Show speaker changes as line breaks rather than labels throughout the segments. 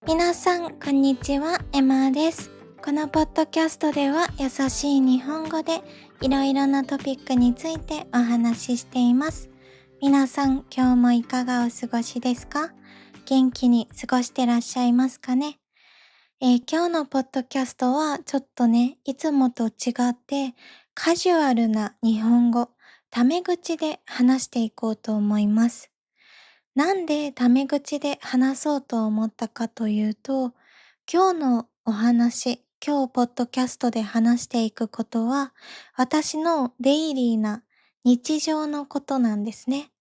皆さん、こんにちは。エマです。このポッドキャストでは優しい日本語でいろいろなトピックについてお話ししています。皆さん、今日もいかがお過ごしですか？元気に過ごしてらっしゃいますかね？今日のポッドキャストはちょっとね、いつもと違ってカジュアルな日本語、タメ口で話していこうと思います。なんでタメ口で話そうと思ったかというと、今日のお話、今日ポッドキャストで話していくことは、私のデイリーな日常のことなんですね。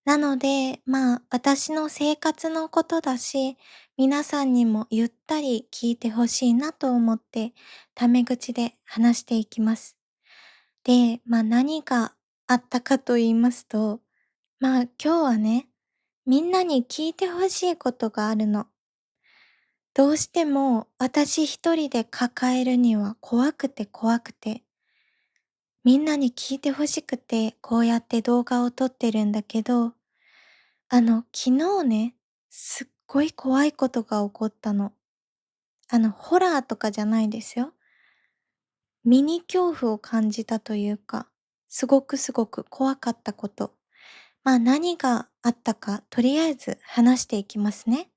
なので、私の生活のことだし、皆さんにもゆったり聞いてほしいなと思って、タメ口で話していきます。で、何があったかと言いますと、今日はね、みんなに聞いてほしいことがあるの。どうしても私一人で抱えるには怖くて怖くて、みんなに聞いてほしくてこうやって動画を撮ってるんだけど、昨日ね、すっごい怖いことが起こったの。ホラーとかじゃないですよ。ミニ恐怖を感じたというか、すごく怖かったこと。何があったか、とりあえず話していきますね。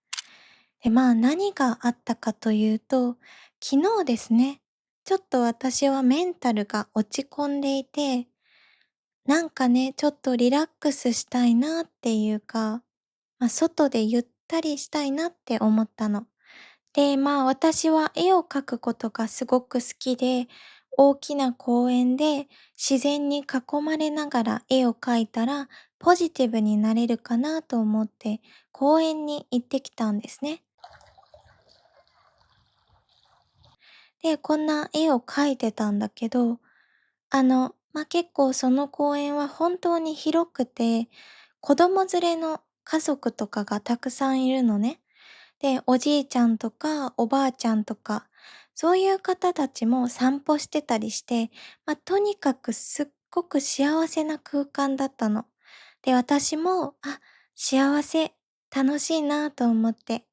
で、何があったかというと、昨日ですね、ちょっと私はメンタルが落ち込んでいて、なんかね、ちょっとリラックスしたいなっていうか、外でゆったりしたいなって思ったの。で、私は絵を描くことがすごく好きで、大きな公園で自然に囲まれながら絵を描いたらポジティブになれるかなと思って公園に行ってきたんですね。で、こんな絵を描いてたんだけど、結構その公園は本当に広くて、子供連れの家族とかがたくさんいるのね。で、おじいちゃんとかおばあちゃんとか、そういう方たちも散歩してたりして、とにかくすっごく幸せな空間だったの。で、私も、幸せ、楽しいなと思って、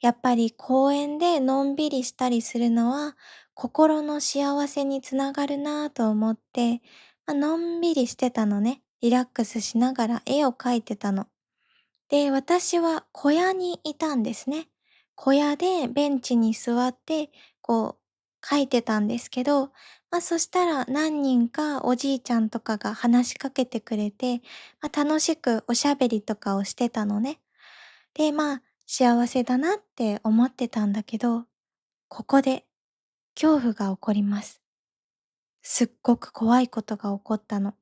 やっぱり公園でのんびりしたりするのは、心の幸せにつながるなと思って、のんびりしてたのね。リラックスしながら絵を描いてたの。で、私は小屋にいたんですね。小屋でベンチに座って、書いてたんですけど、そしたら何人かおじいちゃんとかが話しかけてくれて、楽しくおしゃべりとかをしてたのね。で、幸せだなって思ってたんだけど、ここで恐怖が起こります。すっごく怖いことが起こったの。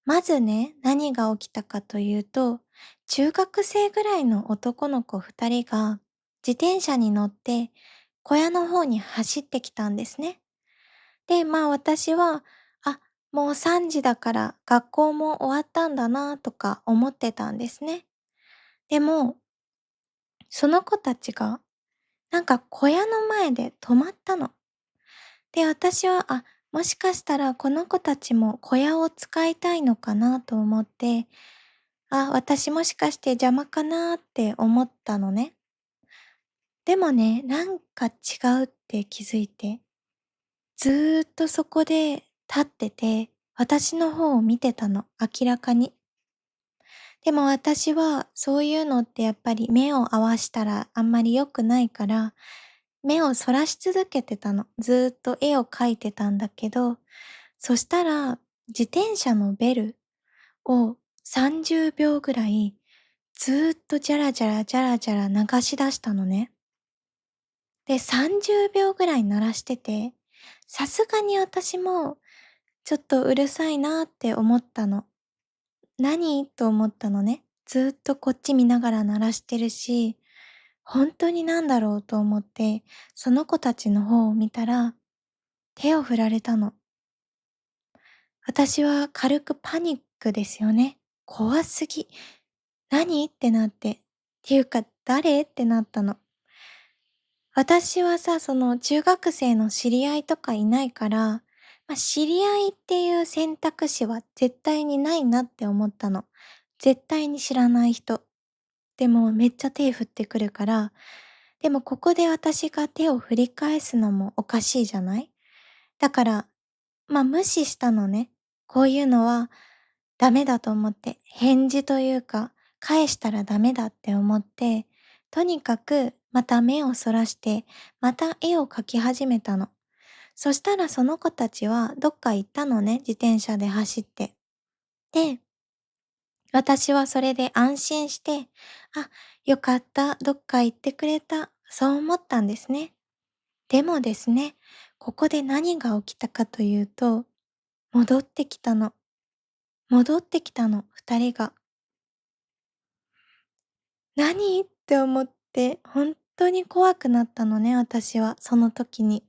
まずね、何が起きたかというと、中学生ぐらいの男の子二人が自転車に乗って小屋の方に走ってきたんですね。で、私は、あ、もう3時だから学校も終わったんだなとか思ってたんですね。でも、その子たちがなんか小屋の前で止まったの。で、私は、もしかしたらこの子たちも小屋を使いたいのかなと思って、私もしかして邪魔かなって思ったのね。でもね、なんか違うって気づいて、ずーっとそこで立ってて、私の方を見てたの、明らかに。でも私はそういうのってやっぱり目を合わしたらあんまり良くないから、目をそらし続けてたの。ずーっと絵を描いてたんだけど、そしたら自転車のベルを30秒ぐらいずーっとジャラジャラジャラジャラ流し出したのね。で、30秒ぐらい鳴らしてて、さすがに私もちょっとうるさいなって思ったの。何と思ったのね。ずーっとこっち見ながら鳴らしてるし、本当になんだろうと思って、その子たちの方を見たら、手を振られたの。私は軽くパニックですよね。怖すぎ。何ってなって。っていうか、誰ってなったの。私はさ、その中学生の知り合いとかいないから、知り合いっていう選択肢は絶対にないなって思ったの。絶対に知らない人。でもめっちゃ手振ってくるから、でもここで私が手を振り返すのもおかしいじゃない？だから、無視したのね。こういうのはダメだと思って、返事というか、返したらダメだって思って、とにかくまた目をそらして、また絵を描き始めたの。そしたらその子たちはどっか行ったのね、自転車で走って。で、私はそれで安心して、あ、よかった、どっか行ってくれた、そう思ったんですね。でもですね、ここで何が起きたかというと、戻ってきたの。戻ってきたの、二人が。何って思って、本当に怖くなったのね、私は、その時に。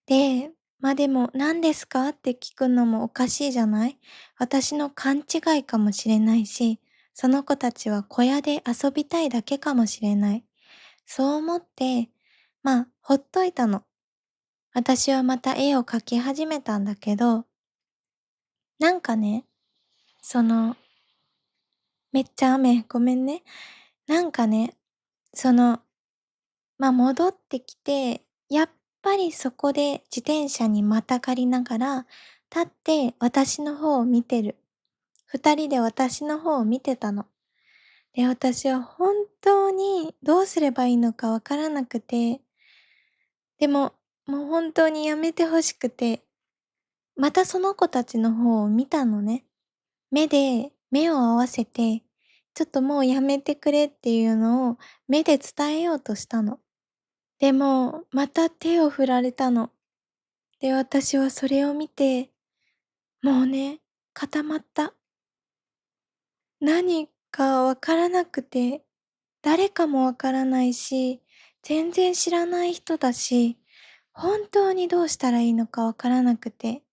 で、でも「何ですか？」って聞くのもおかしいじゃない？私の勘違いかもしれないし、その子たちは小屋で遊びたいだけかもしれない。そう思って、ほっといたの。私はまた絵を描き始めたんだけど、なんかね、その、めっちゃ雨、ごめんね。なんかね、その、戻ってきて、やっぱりそこで自転車にまたがりながら、立って私の方を見てる。二人で私の方を見てたの。で、私は本当にどうすればいいのかわからなくて、でも、もう本当にやめて欲しくて、またその子たちの方を見たのね。目で目を合わせて、ちょっともうやめてくれっていうのを目で伝えようとしたの。でも、また手を振られたの。で、私はそれを見て、もうね、固まった。何かわからなくて、誰かもわからないし、全然知らない人だし、本当にどうしたらいいのかわからなくて、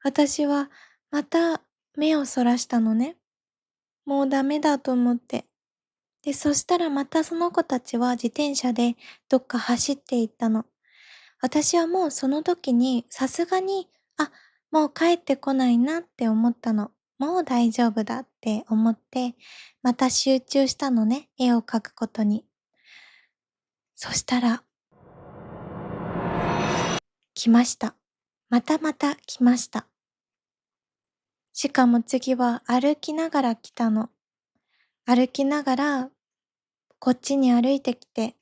私はまた目をそらしたのね。もうダメだと思って。で、そしたらまたその子たちは自転車でどっか走って行ったの。私はもうその時にさすがに、もう帰ってこないなって思ったの。もう大丈夫だって思って、また集中したのね、絵を描くことに。そしたら、来ました。またまた来ました。しかも次は歩きながら来たの。歩きながら、こっちに歩いてきて、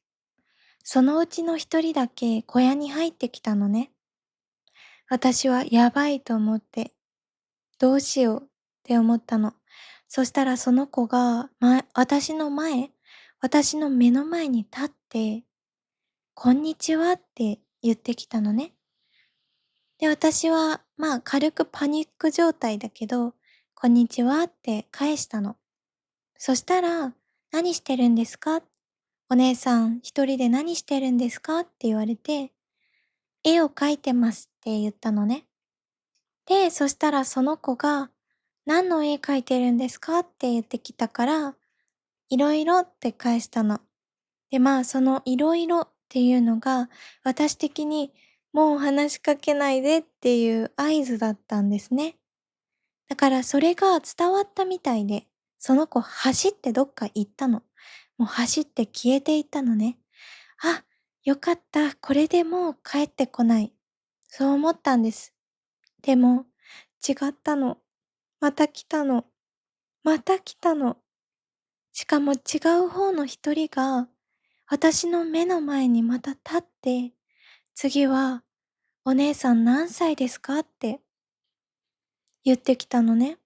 そのうちの一人だけ小屋に入ってきたのね。私はやばいと思って、どうしようって思ったの。そしたらその子が、私の目の前に立って、こんにちはって言ってきたのね。で、私は、軽くパニック状態だけど、こんにちはって返したの。そしたら、何してるんですか？お姉さん一人で何してるんですかって言われて、絵を描いてますって言ったのね。で、そしたらその子が、何の絵描いてるんですかって言ってきたから、いろいろって返したの。で、そのいろいろっていうのが、私的にもう話しかけないでっていう合図だったんですね。だからそれが伝わったみたいで、その子走ってどっか行ったの。もう走って消えていったのね。あ、よかった。これでもう帰ってこない。そう思ったんです。でも、違ったの。また来たの。また来たの。しかも違う方の一人が、私の目の前にまた立って、次は、お姉さん何歳ですかって言ってきたのね。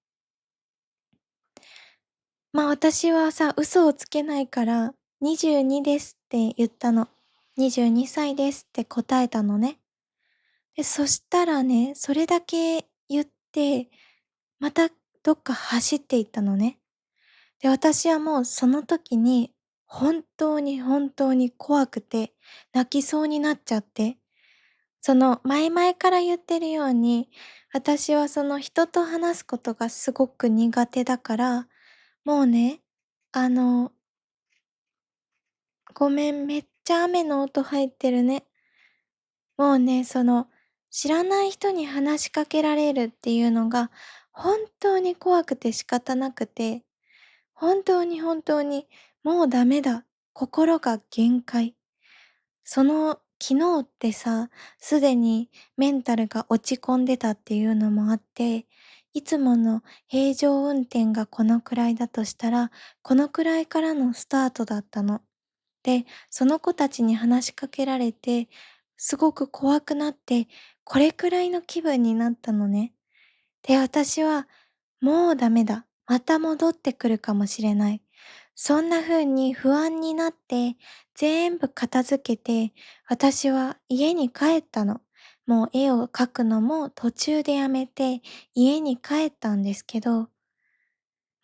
私はさ、嘘をつけないから、22ですって言ったの。22歳ですって答えたのね。で、そしたらね、それだけ言って、またどっか走っていったのね。で、私はもうその時に、本当に本当に怖くて、泣きそうになっちゃって、その前々から言ってるように、私はその人と話すことがすごく苦手だから、もうね、あの、ごめん、めっちゃ雨の音入ってるね。もうね、知らない人に話しかけられるっていうのが、本当に怖くて仕方なくて、本当に本当に、もうダメだ。心が限界。昨日ってさ、すでにメンタルが落ち込んでたっていうのもあって、いつもの平常運転がこのくらいだとしたら、このくらいからのスタートだったの。で、その子たちに話しかけられて、すごく怖くなって、これくらいの気分になったのね。で、私は、もうダメだ。また戻ってくるかもしれない。そんな風に不安になって、全部片付けて、私は家に帰ったの。もう絵を描くのも途中でやめて、家に帰ったんですけど、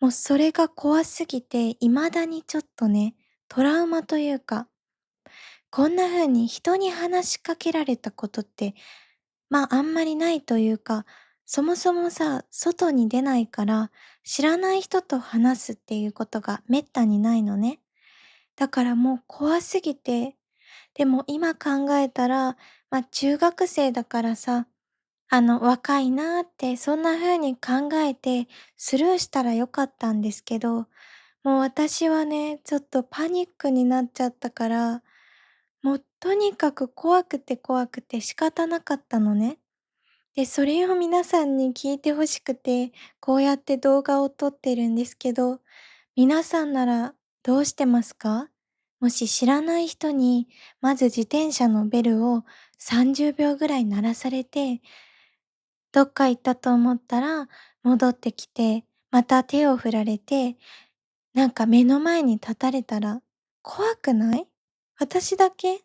もうそれが怖すぎて、未だにちょっとね、トラウマというか、こんな風に人に話しかけられたことって、あんまりないというか、そもそもさ、外に出ないから、知らない人と話すっていうことが滅多にないのね。だからもう怖すぎて、でも今考えたら、中学生だからさ、若いなーって、そんな風に考えてスルーしたらよかったんですけど、もう私はね、ちょっとパニックになっちゃったから、もうとにかく怖くて怖くて仕方なかったのね。で、それを皆さんに聞いて欲しくて、こうやって動画を撮ってるんですけど、皆さんならどうしてますか？もし知らない人に、まず自転車のベルを30秒ぐらい鳴らされて、どっか行ったと思ったら戻ってきて、また手を振られて、なんか目の前に立たれたら怖くない？私だけ？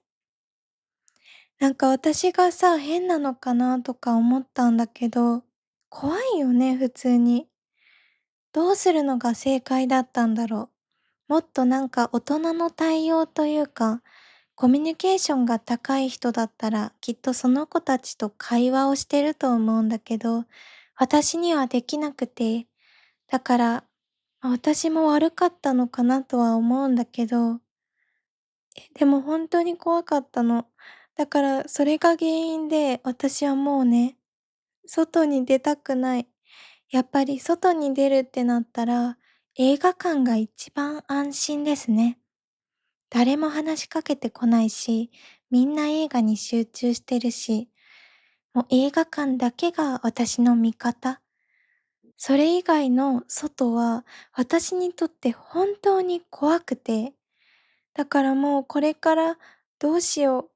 なんか私がさ、変なのかなとか思ったんだけど、怖いよね、普通に。どうするのが正解だったんだろう。もっとなんか大人の対応というか、コミュニケーションが高い人だったら、きっとその子たちと会話をしてると思うんだけど、私にはできなくて、だから、私も悪かったのかなとは思うんだけど、でも本当に怖かったの。だからそれが原因で、私はもうね、外に出たくない。やっぱり外に出るってなったら、映画館が一番安心ですね。誰も話しかけてこないし、みんな映画に集中してるし、もう映画館だけが私の味方。それ以外の外は私にとって本当に怖くて、だからもうこれからどうしよう。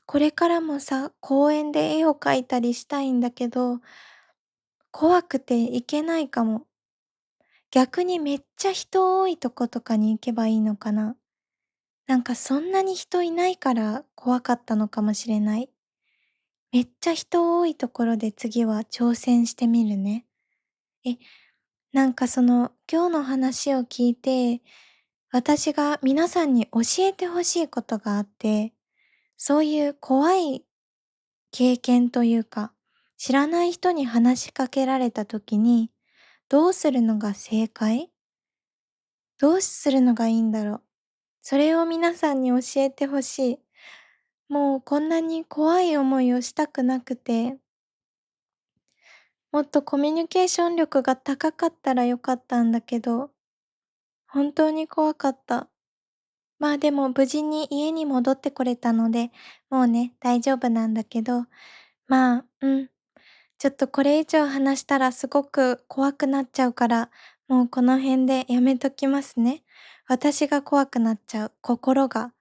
これからもさ、公園で絵を描いたりしたいんだけど、怖くて行けないかも。逆にめっちゃ人多いとことかに行けばいいのかな。なんかそんなに人いないから怖かったのかもしれない。めっちゃ人多いところで次は挑戦してみるね。え、なんか今日の話を聞いて、私が皆さんに教えてほしいことがあって、そういう怖い経験というか、知らない人に話しかけられた時に、どうするのが正解？どうするのがいいんだろう？それを皆さんに教えてほしい。もうこんなに怖い思いをしたくなくて、もっとコミュニケーション力が高かったらよかったんだけど、本当に怖かった。でも無事に家に戻ってこれたので、もうね、大丈夫なんだけど、うん。ちょっとこれ以上話したらすごく怖くなっちゃうから、もうこの辺でやめときますね。私が怖くなっちゃう。心が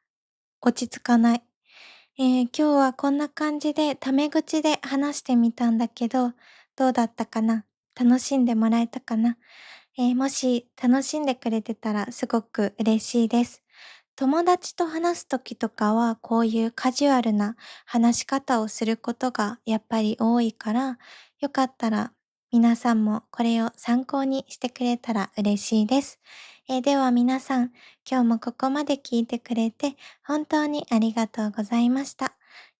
落ち着かない。今日はこんな感じでタメ口で話してみたんだけど、どうだったかな？楽しんでもらえたかな？もし楽しんでくれてたらすごく嬉しいです。友達と話す時とかは、こういうカジュアルな話し方をすることがやっぱり多いから、よかったら皆さんもこれを参考にしてくれたら嬉しいです。では皆さん、今日もここまで聞いてくれて本当にありがとうございました。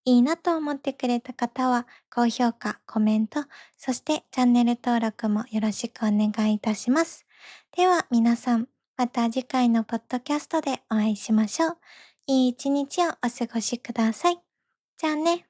いいなと思ってくれた方は、高評価、コメント、そしてチャンネル登録もよろしくお願いいたします。では皆さん、また次回のポッドキャストでお会いしましょう。いい一日をお過ごしください。じゃあね。